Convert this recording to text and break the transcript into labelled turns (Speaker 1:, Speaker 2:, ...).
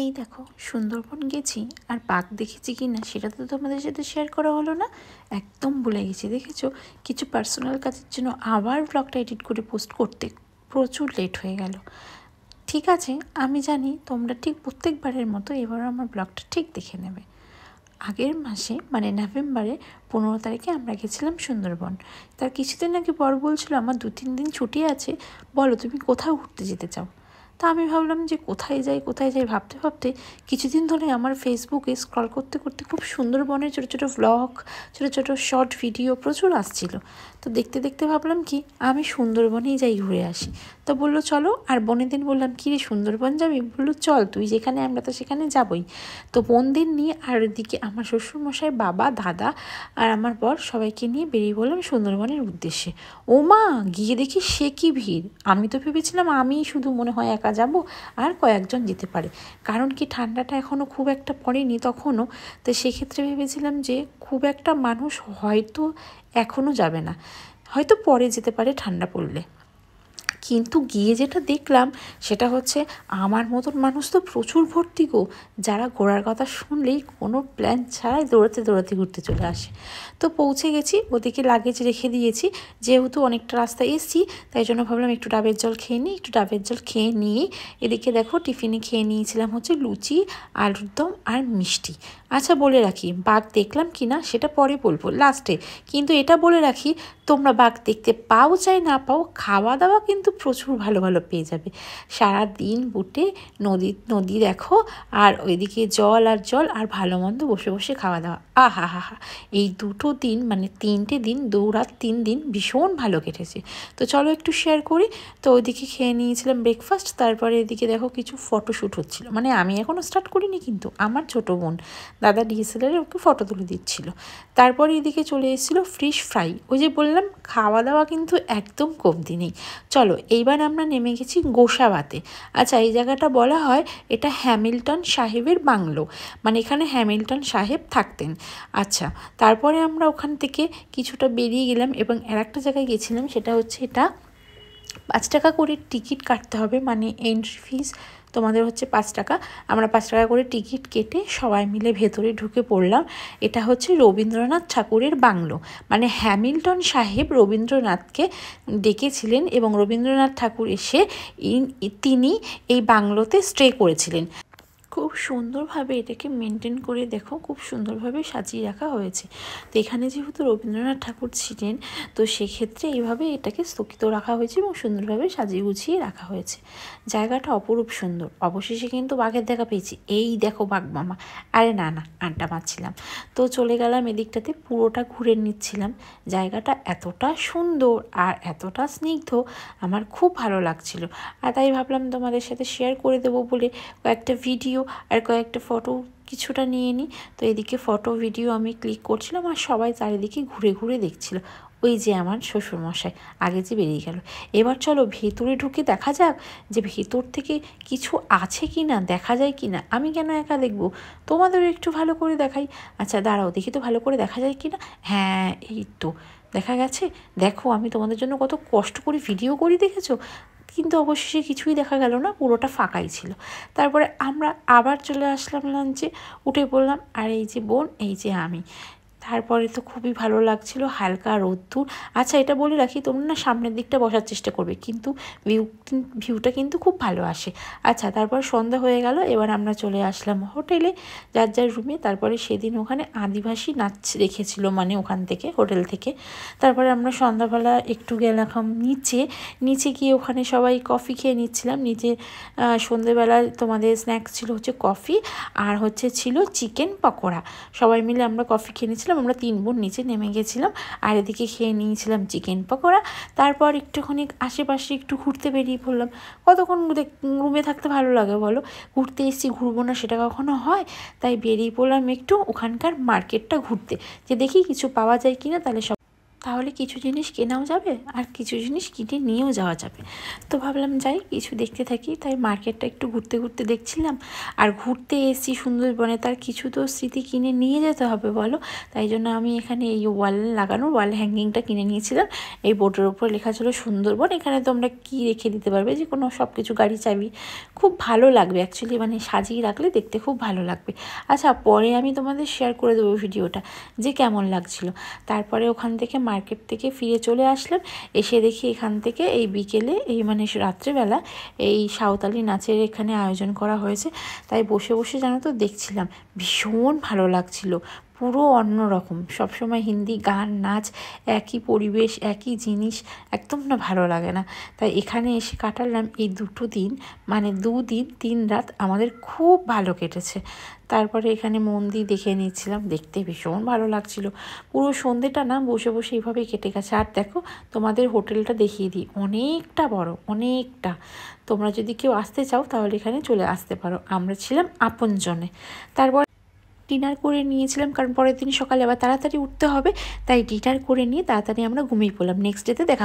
Speaker 1: এই দেখো সুন্দরবন গেছি আর বাঘ দেখেছি কি না সেটা তো তোমাদের সাথে শেয়ার করা হলো না, একদম ভুলে গেছি। দেখেছো, কিছু পার্সোনাল কাজের জন্য আবার ব্লগটা এডিট করে পোস্ট করতে প্রচুর লেট হয়ে গেল। ঠিক আছে, আমি জানি তোমরা ঠিক প্রত্যেকবারের মতো এবারও আমার ব্লগটা ঠিক দেখে নেবে। আগের মাসে মানে নভেম্বরে 15 তারিখে আমরা গেছিলাম সুন্দরবন। তার কিছুদিন আগে পর বলছিল আমার 2-3 দিন ছুটি আছে, বলো তুমি কোথাও ঘুরতে যেতে চাও। তা আমি ভাবলাম যে কোথায় যাই ভাবতে ভাবতে কিছুদিন ধরে আমার ফেসবুকে স্ক্রল করতে করতে খুব সুন্দরবনের ছোটো ছোটো ভ্লগ, ছোটো ছোটো শর্ট ভিডিও প্রচুর আসছিল। তো দেখতে দেখতে ভাবলাম কি আমি সুন্দরবনেই যাই ঘুরে আসি। তো বললো চলো, আর বোনের দিন বললাম কী রে সুন্দরবন যাবি? বললো চল, তুই যেখানে আমরা তো সেখানে যাবই। তো বোনদের নিয়ে আর ওদিকে আমার শ্বশুরমশাই, বাবা, দাদা আর আমার বর সবাইকে নিয়ে বেরিয়ে পড়লাম সুন্দরবনের উদ্দেশ্যে। ও মা, গিয়ে দেখি সে কি ভিড়! আমি তো ভেবেছিলাম আমিই শুধু মনে হয় একা যাব আর কয়েকজন যেতে পারে, কারণ কি ঠান্ডাটা এখনও খুব একটা পড়েনি তখনও। তো সেক্ষেত্রে ভেবেছিলাম যে খুব একটা মানুষ হয়তো এখনও যাবে না, হয়তো পরে যেতে পারে ঠান্ডা পড়লে। কিন্তু গিয়ে যেটা দেখলাম সেটা হচ্ছে আমার মতন মানুষ তো প্রচুর ভর্তি গো, যারা ঘোরার কথা শুনলেই কোনো প্ল্যান ছাড়াই দৌড়াতে দৌড়াতে ঘুরতে চলে আসে। তো পৌঁছে গেছি, ওদিকে লাগেজ রেখে দিয়েছি, যেহেতু অনেকটা রাস্তা এসছি তাই জন্য ভাবলাম একটু ডাবের জল খেয়ে নিই। একটু ডাবের জল খেয়ে নিয়ে এদিকে দেখো টিফিনে খেয়ে নিয়েছিলাম হচ্ছে লুচি, আলুর দম আর মিষ্টি। আচ্ছা বলে রাখি, বাঘ দেখলাম কি না সেটা পরে বলবো লাস্টে, কিন্তু এটা বলে রাখি তোমরা বাঘ দেখতে পাও চাই না পাও, খাওয়া দাওয়া কিন্তু প্রচুর ভালো ভালো পেয়ে যাবে। সারা দিন বুটে নদী দেখো, আর ওইদিকে জল আর জল আর ভালো মন্দ বসে বসে খাওয়া দাওয়া, আহা হা হা। এই 2 দিন মানে 3টে দিন 2 রাত 3 দিন ভীষণ ভালো কেটেছে। তো চলো একটু শেয়ার করি। তো ওইদিকে খেয়ে নিয়েছিলাম ব্রেকফাস্ট, তারপরে এদিকে দেখো কিছু ফটোশ্যুট হচ্ছিলো, মানে আমি এখনও স্টার্ট করিনি কিন্তু আমার ছোটো বোন দাদা ডিএসএলআরে ওকে ফটো তুলে দিচ্ছিলো। তারপরে এদিকে চলে এসেছিলো ফিশ ফ্রাই, ওই যে বললাম খাওয়া দাওয়া কিন্তু একদম কমতি নেই। চলো এইবার আমরা নেমে গেছি গোসাবাতে। আচ্ছা, এই জায়গাটা বলা হয় এটা হ্যামিল্টন সাহেবের বাংলো, মানে এখানে হ্যামিল্টন সাহেব থাকতেন। আচ্ছা, তারপরে আমরা ওখান থেকে কিছুটা বেরিয়ে গেলাম এবং আরেকটা জায়গায় গেছিলাম, সেটা হচ্ছে এটা 5 টাকা করে টিকিট কাটতে হবে, মানে এন্ট্রি ফিস তোমাদের হচ্ছে 5 টাকা। আমরা 5 টাকা করে টিকিট কেটে সবাই মিলে ভেতরে ঢুকে পড়লাম। এটা হচ্ছে রবীন্দ্রনাথ ঠাকুরের বাংলো, মানে হ্যামিল্টন সাহেব রবীন্দ্রনাথকে ডেকেছিলেন এবং রবীন্দ্রনাথ ঠাকুর এসে তিনি এই বাংলোতে স্টে করেছিলেন। খুব সুন্দরভাবে এটাকে মেনটেন করে দেখো, খুব সুন্দরভাবে সাজিয়ে রাখা হয়েছে। তো এখানে যেহেতু রবীন্দ্রনাথ ঠাকুর ছিলেন, তো সেক্ষেত্রে এইভাবে এটাকে স্থগিত রাখা হয়েছে এবং সুন্দরভাবে সাজিয়ে গুছিয়ে রাখা হয়েছে। জায়গাটা অপরূপ সুন্দর। অবশেষে কিন্তু বাঘের দেখা পেয়েছি, এই দেখো বাঘ মামা। আরে না না, আড্ডা মারছিলাম। তো চলে গেলাম এদিকটাতে, পুরোটা ঘুরে নিচ্ছিলাম। জায়গাটা এতটা সুন্দর আর এতটা স্নিগ্ধ, আমার খুব ভালো লাগছিল। আর তাই ভাবলাম তোমাদের সাথে শেয়ার করে দেবো বলে কয়েকটা ভিডিও আর কয়েকটা ফটো কিছুটা নিয়ে নিই। তো এদিকে ফটো ভিডিও আমি ক্লিক করছিলাম আর সবাই চারিদিকে ঘুরে ঘুরে দেখছিল। ওই যে আমার শ্বশুরমশাই আগে যে বেরিয়ে গেল। এবার চলো ভেতরে ঢুকে দেখা যাক যে ভেতর থেকে কিছু আছে কি না, দেখা যায় কি না। আমি কেন একা দেখবো, তোমাদেরও একটু ভালো করে দেখাই। আচ্ছা দাঁড়াও দেখি তো ভালো করে দেখা যায় কি না। হ্যাঁ, এই তো দেখা গেছে। দেখো আমি তোমাদের জন্য কত কষ্ট করে ভিডিও করি, দেখেছো? কিন্তু অবশেষে কিছুই দেখা গেল না, পুরোটা ফাঁকাই ছিল। তারপরে আমরা আবার চলে আসলাম লাঞ্চে, উঠে পড়লাম, আর এই যে বোন, এই যে আমি। তারপরে তো খুবই ভালো লাগছিল, হালকা রোদ্দুর। আচ্ছা এটা বলে রাখি, তোমরা না সামনের দিকটা বসার চেষ্টা করবে, কিন্তু ভিউটা কিন্তু খুব ভালো আসে। আচ্ছা, তারপর সন্ধ্যা হয়ে গেল, এবার আমরা চলে আসলাম হোটেলে, যার যার রুমে। তারপরে সেদিন ওখানে আদিবাসী নাচ রেখেছিল, মানে ওখান থেকে হোটেল থেকে। তারপরে আমরা সন্ধ্যাবেলা একটু গেলাম নিচে গিয়ে ওখানে সবাই কফি খেয়ে নিচ্ছিলাম নিচে। সন্ধ্যেবেলায় তোমাদের স্ন্যাক্স ছিল হচ্ছে কফি, আর হচ্ছে ছিল চিকেন পকোড়া। সবাই মিলে আমরা কফি খেয়ে নিচ্ছিলাম, আমরা 3 বোন নিচে নেমে গেছিলাম, আর এদিকে খেয়ে নিয়েছিলাম চিকেন পকোড়া। তারপর একটুখানি আশেপাশে একটু ঘুরতে বেরিয়ে পড়লাম। কতক্ষণ রুমে থাকতে ভালো লাগে বলো? ঘুরতে এসেছি, ঘুরবো না সেটা কখনো হয়? তাই বেরিয়ে পড়লাম একটু ওখানকার মার্কেটটা ঘুরতে, যে দেখি কিছু পাওয়া যায় কিনা। তাহলে তাহলে কিছু জিনিস কেনাও যাবে আর কিছু জিনিস কিনে নিয়েও যাওয়া যাবে। তো ভাবলাম যাই কিছু দেখতে থাকি, তাই মার্কেটটা একটু ঘুরতে ঘুরতে দেখছিলাম। আর ঘুরতে এসেছি সুন্দরবনে, তার কিছু তো স্মৃতি কিনে নিয়ে যেতে হবে বলো। তাই জন্য আমি এখানে এই ওয়াল হ্যাঙ্গিংটা কিনে নিয়েছিলাম। এই বোর্ডের উপর লেখা ছিল সুন্দরবন। এখানে তোমরা কি রেখে দিতে পারবে, যে কোনো সব কিছু, গাড়ি চাবি, খুব ভালো লাগবে অ্যাকচুয়ালি, মানে সাজিয়ে রাখলে দেখতে খুব ভালো লাগবে। আচ্ছা, পরে আমি তোমাদের শেয়ার করে দেবো ভিডিওটা যে কেমন লাগছিল। তারপরে ওখান থেকে মার্কেট থেকে ফিরে চলে আসলাম। এসে দেখি এখান থেকে এই বিকেলে, এই মানে রাত্রেবেলা, এই সাঁওতালি নাচের এখানে আয়োজন করা হয়েছে। তাই বসে বসে জানো তো দেখছিলাম, ভীষণ ভালো লাগছিল। পুরো অন্যরকম, সবসময় হিন্দি গান নাচ, একই পরিবেশ একই জিনিস, একদম না ভালো লাগে না। তাই এখানে এসে কাটালাম এই 2 দিন, মানে 2 দিন 3 রাত আমাদের খুব ভালো কেটেছে। তারপরে এখানে মন্দির দেখে নিচ্ছিলাম, দেখতে ভীষণ ভালো লাগছিল। পুরো সন্ধ্যেটা না বসে বসে এইভাবেই কেটে গেছে। আর দেখো তোমাদের হোটেলটা দেখিয়ে দিই, অনেকটা বড়, অনেকটা। তোমরা যদি কেউ আসতে চাও তাহলে এখানে চলে আসতে পারো। আমরা ছিলাম আপনজনে। তারপর ডিনার করে নিয়েছিলাম, কারণ পরের দিন সকালে আবার তাড়াতাড়ি উঠতে হবে। তাই ডিনার করে নিয়ে তাড়াতাড়ি আমরা ঘুমিয়ে পড়লাম। নেক্সট ডেতে দেখা